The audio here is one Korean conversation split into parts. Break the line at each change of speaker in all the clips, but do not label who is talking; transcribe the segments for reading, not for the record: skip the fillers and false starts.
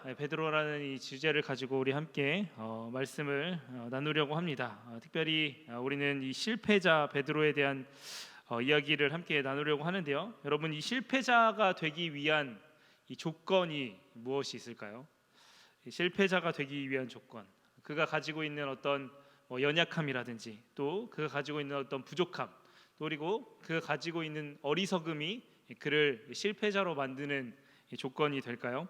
베드로라는 이 주제를 가지고 우리 함께 말씀을 나누려고 합니다. 특별히 우리는 이 실패자 베드로에 대한 이야기를 함께 나누려고 하는데요. 여러분, 이 실패자가 되기 위한 이 조건이 무엇이 있을까요? 이 실패자가 되기 위한 조건, 그가 가지고 있는 어떤 연약함이라든지 또 그가 가지고 있는 어떤 부족함, 또 그리고 그가 가지고 있는 어리석음이 그를 실패자로 만드는 조건이 될까요?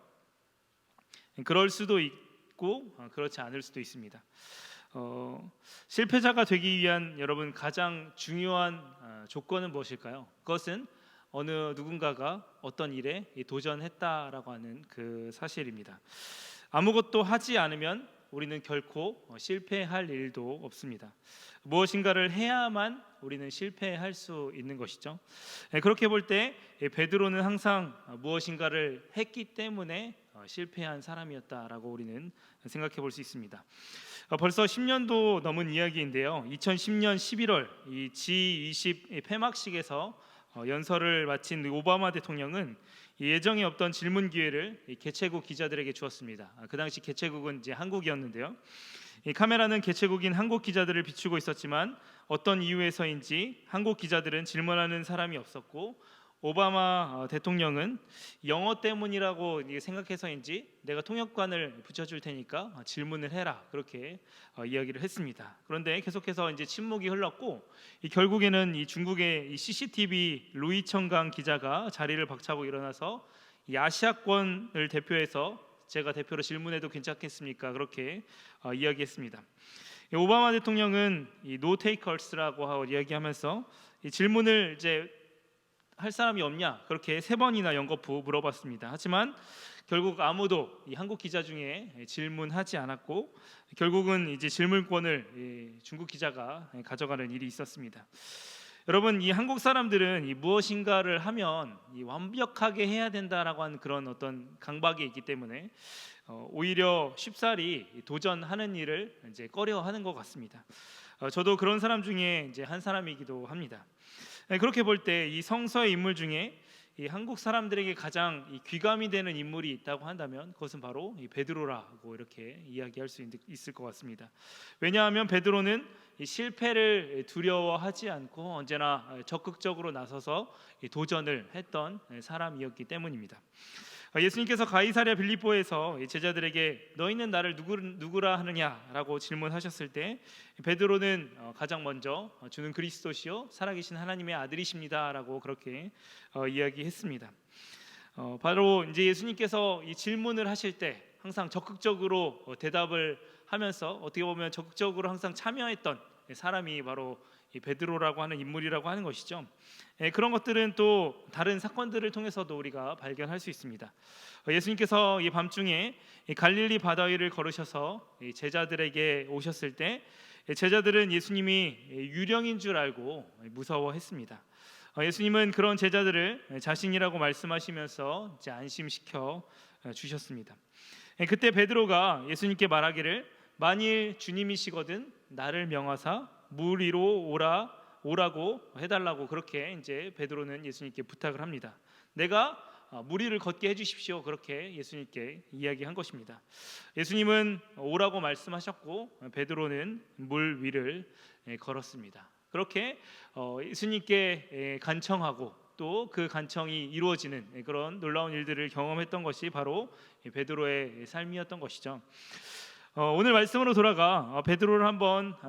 그럴 수도 있고 그렇지 않을 수도 있습니다. 실패자가 되기 위한 여러분 가장 중요한 조건은 무엇일까요? 그것은 어느 누군가가 어떤 일에 도전했다라고 하는 그 사실입니다. 아무것도 하지 않으면 우리는 결코 실패할 일도 없습니다. 무엇인가를 해야만 우리는 실패할 수 있는 것이죠. 그렇게 볼 때 베드로는 항상 무엇인가를 했기 때문에 실패한 사람이었다라고 우리는 생각해 볼 수 있습니다. 벌써 10년도 넘은 이야기인데요. 2010년 11월 이 G20 폐막식에서 연설을 마친 오바마 대통령은 예정에 없던 질문 기회를 개최국 기자들에게 주었습니다. 그 당시 개최국은 이제 한국이었는데요. 이 카메라는 개최국인 한국 기자들을 비추고 있었지만 어떤 이유에서인지 한국 기자들은 질문하는 사람이 없었고, 오바마 대통령은 영어 때문이라고 생각해서인지 내가 통역관을 붙여줄 테니까 질문을 해라, 그렇게 이야기를 했습니다. 그런데 계속해서 이제 침묵이 흘렀고, 결국에는 이 중국의 이 CCTV 루이청강 기자가 자리를 박차고 일어나서 이 아시아권을 대표해서 제가 대표로 질문해도 괜찮겠습니까? 그렇게 이야기했습니다. 오바마 대통령은 이 no takers라고 이야기하면서 이 질문을 이제 할 사람이 없냐, 그렇게 3번이나 연거푸 물어봤습니다. 하지만 결국 아무도 이 한국 기자 중에 질문하지 않았고, 결국은 이제 질문권을 중국 기자가 가져가는 일이 있었습니다. 여러분, 이 한국 사람들은 이 무엇인가를 하면 이 완벽하게 해야 된다라고 하는 그런 어떤 강박이 있기 때문에 오히려 쉽사리 도전하는 일을 이제 꺼려하는 것 같습니다. 저도 그런 사람 중에 이제 한 사람이기도 합니다. 그렇게 볼 때 이 성서의 인물 중에 이 한국 사람들에게 가장 이 귀감이 되는 인물이 있다고 한다면 그것은 바로 이 베드로라고 이렇게 이야기할 수 있을 것 같습니다. 왜냐하면 베드로는 이 실패를 두려워하지 않고 언제나 적극적으로 나서서 도전을 했던 사람이었기 때문입니다. 예수님께서 가이사랴 빌립보에서 제자들에게 너희는 나를 누구라 하느냐라고 질문하셨을 때 베드로는 가장 먼저 주는 그리스도시요 살아계신 하나님의 아들이십니다라고 그렇게 이야기했습니다. 바로 이제 예수님께서 이 질문을 하실 때 항상 적극적으로 대답을 하면서 어떻게 보면 적극적으로 항상 참여했던 사람이 바로 이 베드로라고 하는 인물이라고 하는 것이죠. 그런 것들은 또 다른 사건들을 통해서도 우리가 발견할 수 있습니다. 예수님께서 이 밤중에 갈릴리 바다 위를 걸으셔서 제자들에게 오셨을 때 제자들은 예수님이 유령인 줄 알고 무서워했습니다. 예수님은 그런 제자들을 자신이라고 말씀하시면서 이제 안심시켜 주셨습니다. 그때 베드로가 예수님께 말하기를 만일 주님이시거든 나를 명하사 물 위로 오라고 해달라고 그렇게 이제 베드로는 예수님께 부탁을 합니다. 내가 물 위를 걷게 해주십시오, 그렇게 예수님께 이야기한 것입니다. 예수님은 오라고 말씀하셨고 베드로는 물 위를 걸었습니다. 그렇게 예수님께 간청하고 또 그 간청이 이루어지는 그런 놀라운 일들을 경험했던 것이 바로 베드로의 삶이었던 것이죠. 오늘 말씀으로 돌아가 베드로를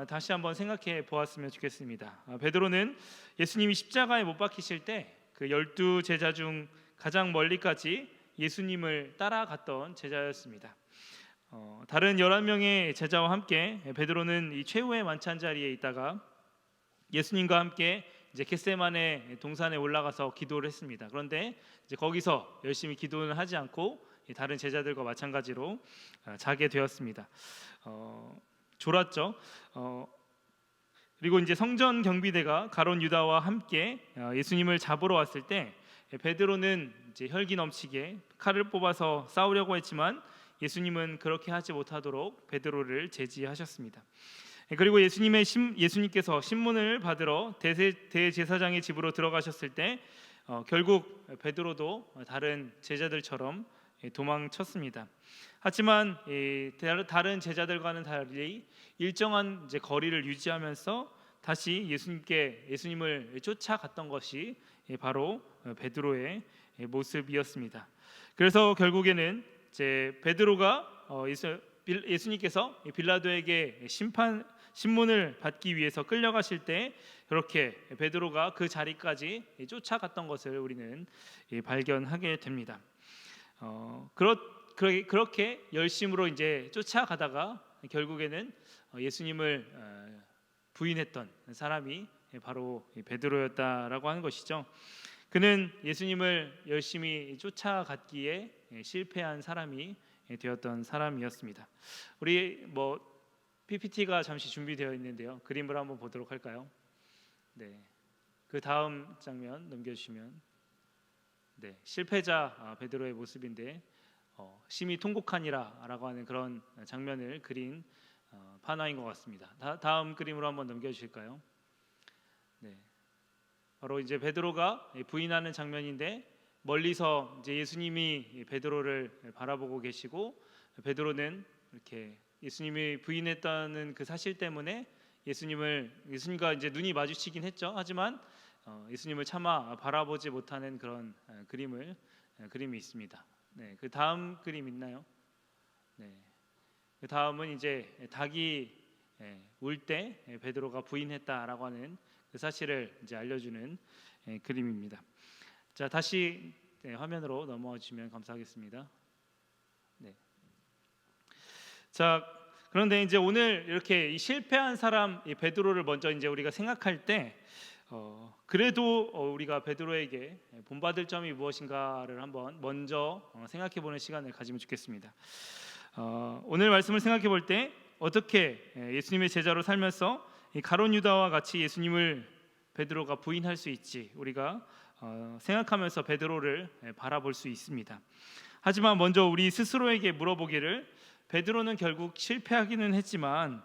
다시 한번 생각해 보았으면 좋겠습니다. 베드로는 예수님이 십자가에 못 박히실 때 그 12제자 중 가장 멀리까지 예수님을 따라갔던 제자였습니다. 다른 11명의 제자와 함께 베드로는 이 최후의 만찬 자리에 있다가 예수님과 함께 이제 겟세마네 동산에 올라가서 기도를 했습니다. 그런데 이제 거기서 열심히 기도는 하지 않고 다른 제자들과 마찬가지로 자게 되었습니다. 졸았죠. 그리고 이제 성전 경비대가 가룟 유다와 함께 예수님을 잡으러 왔을 때 베드로는 이제 혈기 넘치게 칼을 뽑아서 싸우려고 했지만 예수님은 그렇게 하지 못하도록 베드로를 제지하셨습니다. 그리고 예수님께서 신문을 받으러 대제사장의 집으로 들어가셨을 때 결국 베드로도 다른 제자들처럼 도망쳤습니다. 하지만 다른 제자들과는 달리 일정한 이제 거리를 유지하면서 다시 예수님을 쫓아갔던 것이 바로 베드로의 모습이었습니다. 그래서 결국에는 이제 베드로가 예수님께서 빌라도에게 신문을 받기 위해서 끌려가실 때 그렇게 베드로가 그 자리까지 쫓아갔던 것을 우리는 발견하게 됩니다. 그렇게 열심으로 이제 쫓아가다가 결국에는 예수님을 부인했던 사람이 바로 베드로였다라고 하는 것이죠. 그는 예수님을 열심히 쫓아갔기에 실패한 사람이 되었던 사람이었습니다. 우리 PPT가 잠시 준비되어 있는데요. 그림을 한번 보도록 할까요? 네, 그 다음 장면 넘겨주시면, 네, 실패자 베드로의 모습인데 심히 통곡하니라라고 하는 그런 장면을 그린 판화인 것 같습니다. 다음 그림으로 한번 넘겨주실까요? 네, 바로 이제 베드로가 부인하는 장면인데 멀리서 이제 예수님이 베드로를 바라보고 계시고 베드로는 이렇게 예수님이 부인했다는 그 사실 때문에 예수님과 이제 눈이 마주치긴 했죠. 하지만 예수님을 차마 바라보지 못하는 그런 그림이 있습니다. 네, 그 다음 그림 있나요? 네, 그 다음은 이제 닭이 울 때 베드로가 부인했다라고 하는 그 사실을 이제 알려주는 그림입니다. 자, 다시 화면으로 넘어와 주시면 감사하겠습니다. 네. 자, 그런데 이제 오늘 이렇게 이 실패한 사람 이 베드로를 먼저 이제 우리가 생각할 때 그래도 우리가 베드로에게 본받을 점이 무엇인가를 한번 먼저 생각해보는 시간을 가지면 좋겠습니다. 오늘 말씀을 생각해 볼 때 어떻게 예수님의 제자로 살면서 가룟 유다와 같이 예수님을 베드로가 부인할 수 있지 우리가 생각하면서 베드로를 바라볼 수 있습니다. 하지만 먼저 우리 스스로에게 물어보기를, 베드로는 결국 실패하기는 했지만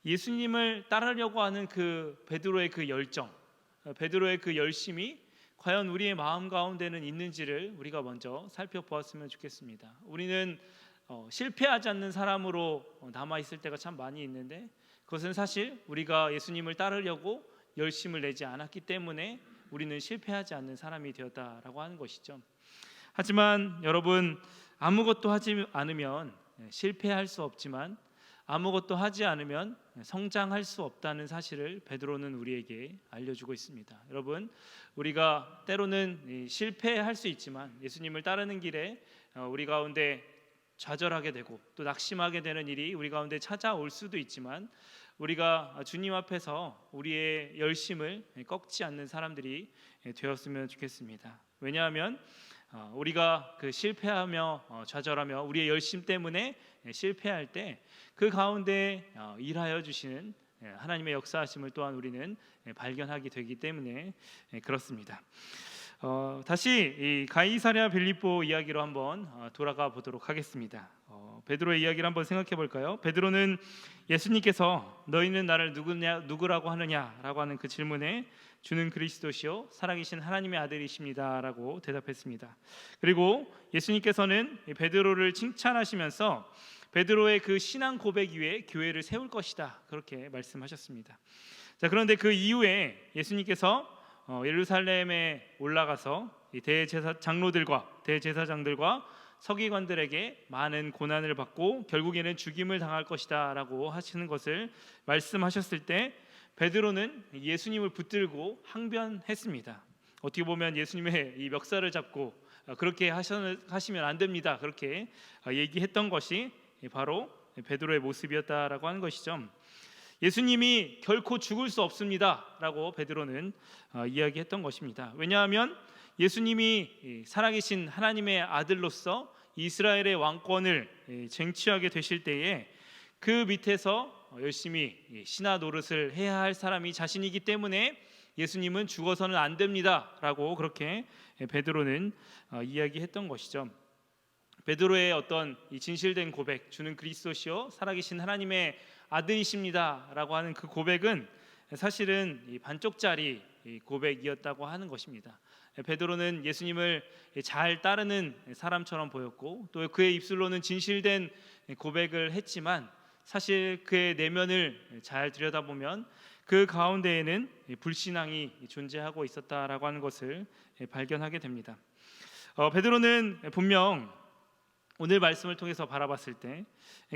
예수님을 따르려고 하는 그 베드로의 그 열정, 베드로의 그 열심이 과연 우리의 마음 가운데는 있는지를 우리가 먼저 살펴보았으면 좋겠습니다. 우리는 실패하지 않는 사람으로 남아 있을 때가 참 많이 있는데 그것은 사실 우리가 예수님을 따르려고 열심을 내지 않았기 때문에 우리는 실패하지 않는 사람이 되었다라고 하는 것이죠. 하지만 여러분, 아무것도 하지 않으면 실패할 수 없지만 아무것도 하지 않으면 성장할 수 없다는 사실을 베드로는 우리에게 알려주고 있습니다. 여러분, 우리가 때로는 실패할 수 있지만 예수님을 따르는 길에 우리 가운데 좌절하게 되고 또 낙심하게 되는 일이 우리 가운데 찾아올 수도 있지만 우리가 주님 앞에서 우리의 열심을 꺾지 않는 사람들이 되었으면 좋겠습니다. 왜냐하면 우리가 그 실패하며 좌절하며 우리의 열심 때문에 실패할 때 그 가운데 일하여 주시는 하나님의 역사하심을 또한 우리는 발견하게 되기 때문에 그렇습니다. 다시 이 가이사랴 빌립보 이야기로 한번 돌아가 보도록 하겠습니다. 베드로의 이야기를 한번 생각해 볼까요? 베드로는 예수님께서 너희는 나를 누구라고 하느냐라고 하는 그 질문에 주는 그리스도시요 살아계신 하나님의 아들이십니다라고 대답했습니다. 그리고 예수님께서는 베드로를 칭찬하시면서 베드로의 그 신앙 고백 위에 교회를 세울 것이다 그렇게 말씀하셨습니다. 자, 그런데 그 이후에 예수님께서 예루살렘에 올라가서 장로들과 대제사장들과 서기관들에게 많은 고난을 받고 결국에는 죽임을 당할 것이다라고 하시는 것을 말씀하셨을 때 베드로는 예수님을 붙들고 항변했습니다. 어떻게 보면 예수님의 이 멱살을 잡고 그렇게 하시면 안 됩니다 그렇게 얘기했던 것이 바로 베드로의 모습이었다라고 하는 것이죠. 예수님이 결코 죽을 수 없습니다라고 베드로는 이야기했던 것입니다. 왜냐하면 예수님이 살아계신 하나님의 아들로서 이스라엘의 왕권을 쟁취하게 되실 때에 그 밑에서 열심히 신하 노릇을 해야 할 사람이 자신이기 때문에 예수님은 죽어서는 안 됩니다라고 그렇게 베드로는 이야기했던 것이죠. 베드로의 어떤 이 진실된 고백, 주는 그리스도시요 살아계신 하나님의 아들이십니다라고 하는 그 고백은 사실은 이 반쪽짜리 고백이었다고 하는 것입니다. 베드로는 예수님을 잘 따르는 사람처럼 보였고 또 그의 입술로는 진실된 고백을 했지만 사실 그의 내면을 잘 들여다보면 그 가운데에는 불신앙이 존재하고 있었다라고 하는 것을 발견하게 됩니다. 베드로는 분명 오늘 말씀을 통해서 바라봤을 때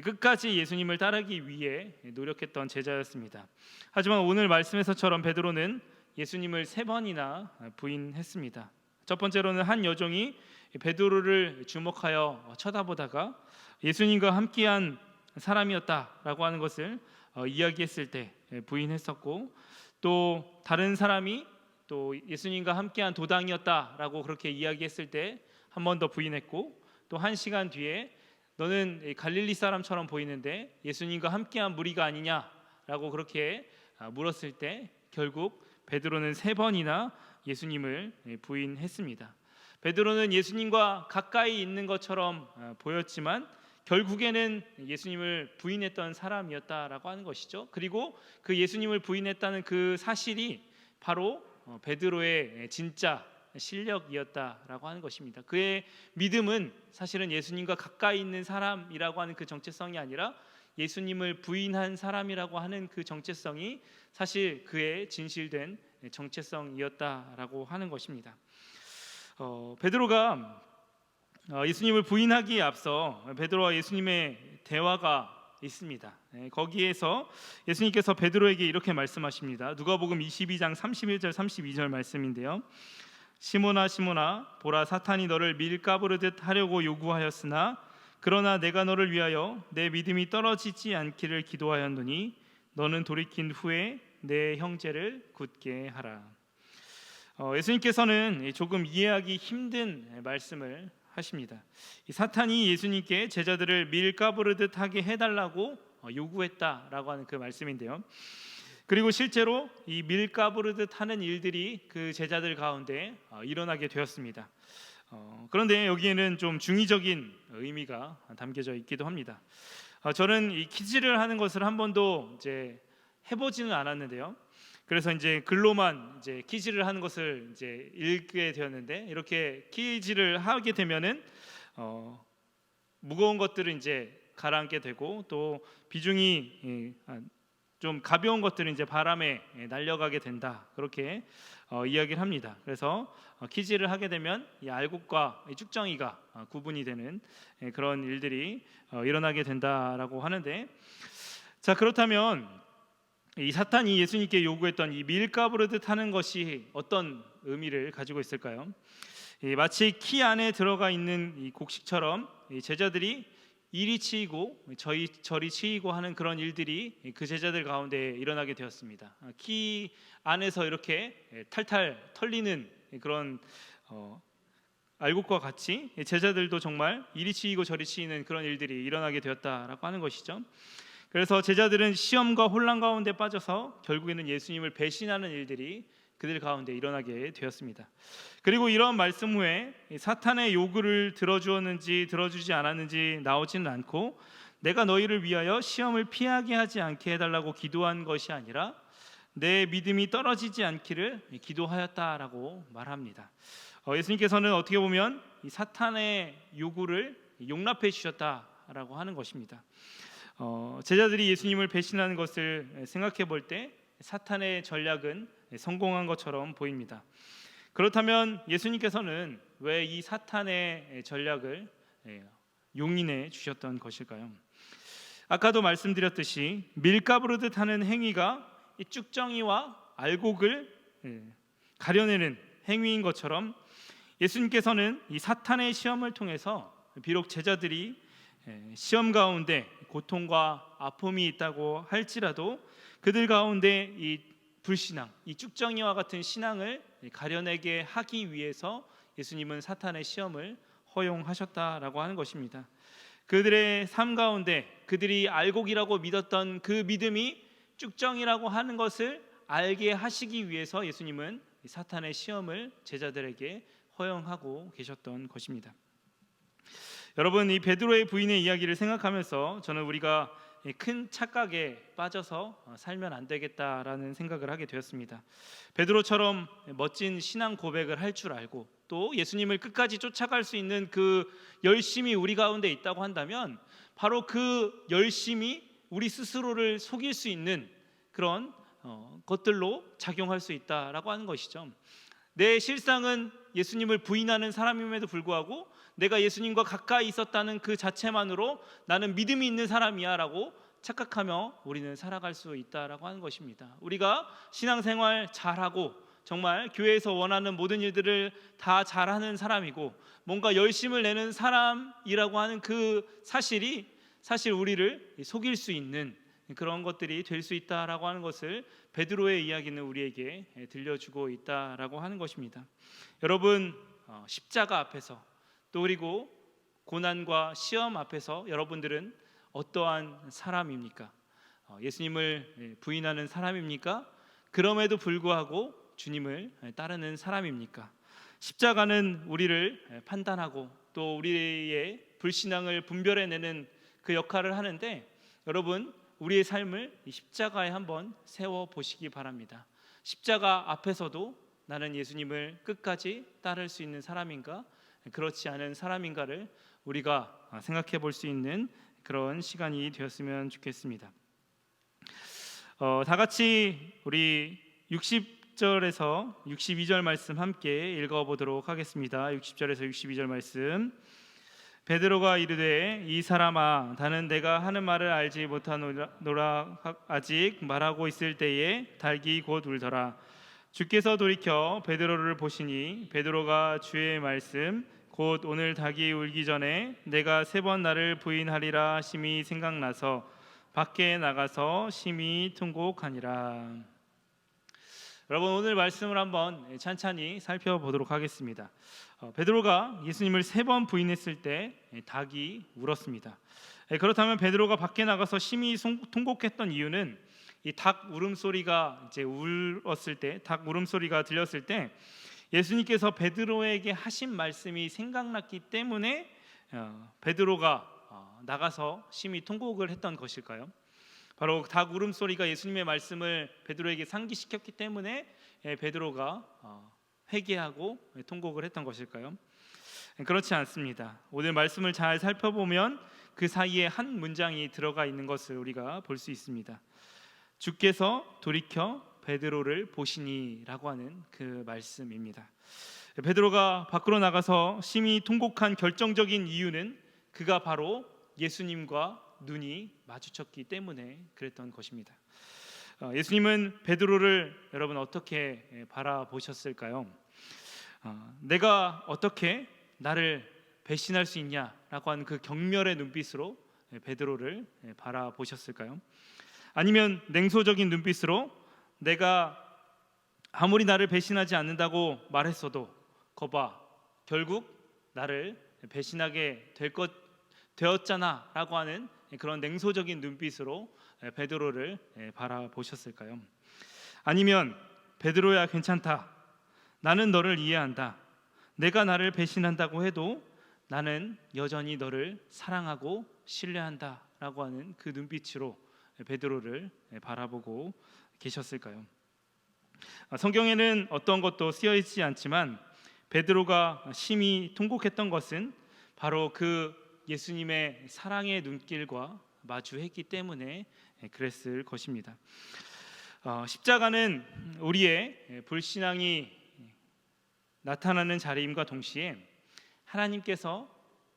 끝까지 예수님을 따르기 위해 노력했던 제자였습니다. 하지만 오늘 말씀에서처럼 베드로는 예수님을 3번이나 부인했습니다. 첫 번째로는 한 여종이 베드로를 주목하여 쳐다보다가 예수님과 함께한 사람이었다라고 하는 것을 이야기했을 때 부인했었고, 또 다른 사람이 또 예수님과 함께한 도당이었다라고 그렇게 이야기했을 때 한 번 더 부인했고, 또 1시간 뒤에 너는 갈릴리 사람처럼 보이는데 예수님과 함께한 무리가 아니냐라고 그렇게 물었을 때 결국 베드로는 3번이나 예수님을 부인했습니다. 베드로는 예수님과 가까이 있는 것처럼 보였지만 결국에는 예수님을 부인했던 사람이었다라고 하는 것이죠. 그리고 그 예수님을 부인했다는 그 사실이 바로 베드로의 진짜 실력이었다라고 하는 것입니다. 그의 믿음은 사실은 예수님과 가까이 있는 사람이라고 하는 그 정체성이 아니라 예수님을 부인한 사람이라고 하는 그 정체성이 사실 그의 진실된 정체성이었다라고 하는 것입니다. 베드로가 예수님을 부인하기에 앞서 베드로와 예수님의 대화가 있습니다. 거기에서 예수님께서 베드로에게 이렇게 말씀하십니다. 누가복음 22장 31절 32절 말씀인데요. 시몬아 시몬아 보라 사탄이 너를 밀가부르듯 하려고 요구하였으나 그러나 내가 너를 위하여 내 믿음이 떨어지지 않기를 기도하였노니 너는 돌이킨 후에 내 형제를 굳게 하라. 예수님께서는 조금 이해하기 힘든 말씀을 하십니다. 이 사탄이 예수님께 제자들을 밀가부르듯 하게 해달라고 요구했다라고 하는 그 말씀인데요. 그리고 실제로 이 밀가부르듯 하는 일들이 그 제자들 가운데 일어나게 되었습니다. 그런데 여기에는 좀 중의적인 의미가 담겨져 있기도 합니다. 저는 이 퀴즈를 하는 것을 한 번도 이제 해보지는 않았는데요. 그래서 이제 글로만 이제 퀴즈를 하는 것을 이제 읽게 되었는데, 이렇게 퀴즈를 하게 되면은 무거운 것들은 이제 가라앉게 되고 또 비중이 좀 가벼운 것들은 이제 바람에 날려가게 된다, 그렇게 이야기를 합니다. 그래서 퀴즈를 하게 되면 이 알곡과 이 쭉정이가 구분이 되는 그런 일들이 일어나게 된다라고 하는데, 자 그렇다면 이 사탄이 예수님께 요구했던 이 밀가부르듯 하는 것이 어떤 의미를 가지고 있을까요? 마치 키 안에 들어가 있는 이 곡식처럼 이 제자들이 이리 치이고 저리 치이고 하는 그런 일들이 그 제자들 가운데 일어나게 되었습니다. 키 안에서 이렇게 탈탈 털리는 그런 알곡과 같이 제자들도 정말 이리 치이고 저리 치이는 그런 일들이 일어나게 되었다라고 하는 것이죠. 그래서 제자들은 시험과 혼란 가운데 빠져서 결국에는 예수님을 배신하는 일들이 그들 가운데 일어나게 되었습니다. 그리고 이런 말씀 후에 사탄의 요구를 들어주었는지 들어주지 않았는지 나오지는 않고, 내가 너희를 위하여 시험을 피하게 하지 않게 해달라고 기도한 것이 아니라 내 믿음이 떨어지지 않기를 기도하였다라고 말합니다. 예수님께서는 어떻게 보면 이 사탄의 요구를 용납해 주셨다라고 하는 것입니다. 제자들이 예수님을 배신하는 것을 생각해 볼 때 사탄의 전략은 성공한 것처럼 보입니다. 그렇다면 예수님께서는 왜 이 사탄의 전략을 용인해 주셨던 것일까요? 아까도 말씀드렸듯이 밀가부르듯 하는 행위가 이 쭉정이와 알곡을 가려내는 행위인 것처럼 예수님께서는 이 사탄의 시험을 통해서 비록 제자들이 시험 가운데 고통과 아픔이 있다고 할지라도 그들 가운데 이 불신앙, 이 쭉정이와 같은 신앙을 가려내게 하기 위해서 예수님은 사탄의 시험을 허용하셨다라고 하는 것입니다. 그들의 삶 가운데 그들이 알곡이라고 믿었던 그 믿음이 쭉정이라고 하는 것을 알게 하시기 위해서 예수님은 사탄의 시험을 제자들에게 허용하고 계셨던 것입니다. 여러분, 이 베드로의 부인의 이야기를 생각하면서 저는 우리가 큰 착각에 빠져서 살면 안 되겠다라는 생각을 하게 되었습니다. 베드로처럼 멋진 신앙 고백을 할 줄 알고 또 예수님을 끝까지 쫓아갈 수 있는 그 열심이 우리 가운데 있다고 한다면 바로 그 열심이 우리 스스로를 속일 수 있는 그런 것들로 작용할 수 있다라고 하는 것이죠. 내 실상은 예수님을 부인하는 사람임에도 불구하고 내가 예수님과 가까이 있었다는 그 자체만으로 나는 믿음이 있는 사람이야 라고 착각하며 우리는 살아갈 수 있다라고 하는 것입니다. 우리가 신앙생활 잘하고 정말 교회에서 원하는 모든 일들을 다 잘하는 사람이고 뭔가 열심을 내는 사람이라고 하는 그 사실이 사실 우리를 속일 수 있는 그런 것들이 될 수 있다라고 하는 것을 베드로의 이야기는 우리에게 들려주고 있다라고 하는 것입니다. 여러분, 십자가 앞에서 또 그리고 고난과 시험 앞에서 여러분들은 어떠한 사람입니까? 예수님을 부인하는 사람입니까? 그럼에도 불구하고 주님을 따르는 사람입니까? 십자가는 우리를 판단하고 또 우리의 불신앙을 분별해내는 그 역할을 하는데 여러분, 우리의 삶을 이 십자가에 한번 세워 보시기 바랍니다. 십자가 앞에서도 나는 예수님을 끝까지 따를 수 있는 사람인가, 그렇지 않은 사람인가를 우리가 생각해 볼 수 있는 그런 시간이 되었으면 좋겠습니다. 다 같이 우리 60절에서 62절 말씀 함께 읽어보도록 하겠습니다. 60절에서 62절 말씀. 베드로가 이르되 이 사람아 다는 내가 하는 말을 알지 못하노라 아직 말하고 있을 때에 닭이 곧 울더라. 주께서 돌이켜 베드로를 보시니 베드로가 주의 말씀 곧 오늘 닭이 울기 전에 내가 3번 나를 부인하리라 하심이 생각나서 밖에 나가서 심히 통곡하니라. 여러분, 오늘 말씀을 한번 찬찬히 살펴보도록 하겠습니다. 베드로가 예수님을 3번 부인했을 때 닭이 울었습니다. 그렇다면 베드로가 밖에 나가서 심히 통곡했던 이유는 이 닭 울음소리가 이제 울었을 때, 닭 울음소리가 들렸을 때 예수님께서 베드로에게 하신 말씀이 생각났기 때문에 베드로가 나가서 심히 통곡을 했던 것일까요? 바로 닭 울음소리가 예수님의 말씀을 베드로에게 상기시켰기 때문에 베드로가 회개하고 통곡을 했던 것일까요? 그렇지 않습니다. 오늘 말씀을 잘 살펴보면 그 사이에 한 문장이 들어가 있는 것을 우리가 볼 수 있습니다. 주께서 돌이켜 베드로를 보시니라고 하는 그 말씀입니다. 베드로가 밖으로 나가서 심히 통곡한 결정적인 이유는 그가 바로 예수님과 눈이 마주쳤기 때문에 그랬던 것입니다. 예수님은 베드로를 여러분 어떻게 바라보셨을까요? 내가 어떻게 나를 배신할 수 있냐라고 하는 그 경멸의 눈빛으로 베드로를 바라보셨을까요? 아니면 냉소적인 눈빛으로 내가 아무리 나를 배신하지 않는다고 말했어도 거봐 결국 나를 배신하게 되었잖아 라고 하는 그런 냉소적인 눈빛으로 베드로를 바라보셨을까요? 아니면 베드로야 괜찮다, 나는 너를 이해한다, 내가 나를 배신한다고 해도 나는 여전히 너를 사랑하고 신뢰한다 라고 하는 그 눈빛으로 베드로를 바라보고 계셨을까요? 성경에는 어떤 것도 쓰여 있지 않지만 베드로가 심히 통곡했던 것은 바로 그 예수님의 사랑의 눈길과 마주했기 때문에 그랬을 것입니다. 십자가는 우리의 불신앙이 나타나는 자리임과 동시에 하나님께서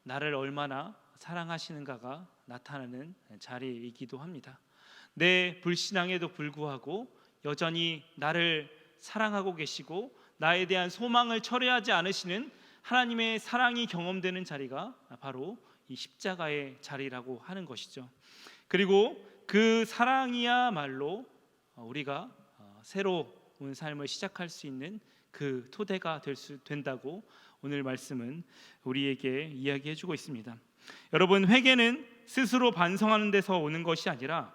나를 얼마나 사랑하시는가가 나타나는 자리이기도 합니다. 내 불신앙에도 불구하고 여전히 나를 사랑하고 계시고 나에 대한 소망을 철회하지 않으시는 하나님의 사랑이 경험되는 자리가 바로 이 십자가의 자리라고 하는 것이죠. 그리고 그 사랑이야말로 우리가 새로운 삶을 시작할 수 있는 그 토대가 된다고 오늘 말씀은 우리에게 이야기해주고 있습니다. 여러분, 회개는 스스로 반성하는 데서 오는 것이 아니라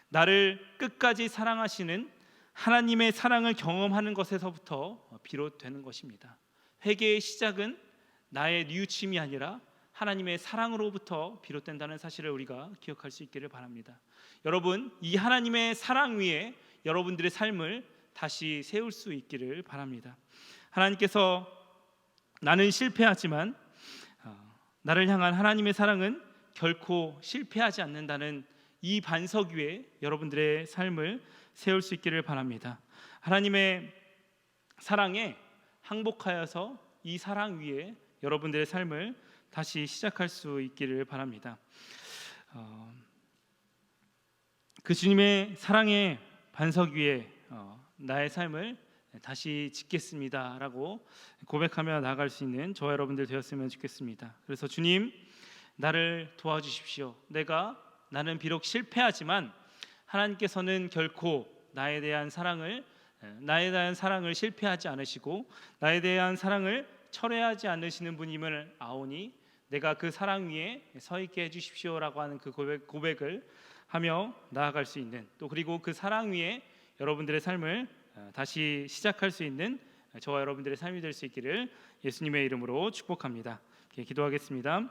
나를 끝까지 사랑하시는 하나님의 사랑을 경험하는 것에서부터 비롯되는 것입니다. 회개의 시작은 나의 뉘우침이 아니라 하나님의 사랑으로부터 비롯된다는 사실을 우리가 기억할 수 있기를 바랍니다. 여러분, 이 하나님의 사랑 위에 여러분들의 삶을 다시 세울 수 있기를 바랍니다. 하나님께서 나는 실패하지만 나를 향한 하나님의 사랑은 결코 실패하지 않는다는 이 반석 위에 여러분들의 삶을 세울 수 있기를 바랍니다. 하나님의 사랑에 항복하여서 이 사랑 위에 여러분들의 삶을 다시 시작할 수 있기를 바랍니다. 그 주님의 사랑의 반석 위에 나의 삶을 다시 짓겠습니다라고 고백하며 나아갈 수 있는 저와 여러분들 되었으면 좋겠습니다. 그래서 주님, 나를 도와주십시오. 나는 비록 실패하지만 하나님께서는 결코 나에 대한 사랑을 실패하지 않으시고 나에 대한 사랑을 철회하지 않으시는 분임을 아오니 내가 그 사랑 위에 서 있게 해주십시오라고 하는 그 고백을 하며 나아갈 수 있는, 또 그리고 그 사랑 위에 여러분들의 삶을 다시 시작할 수 있는 저와 여러분들의 삶이 될 수 있기를 예수님의 이름으로 축복합니다. 기도하겠습니다.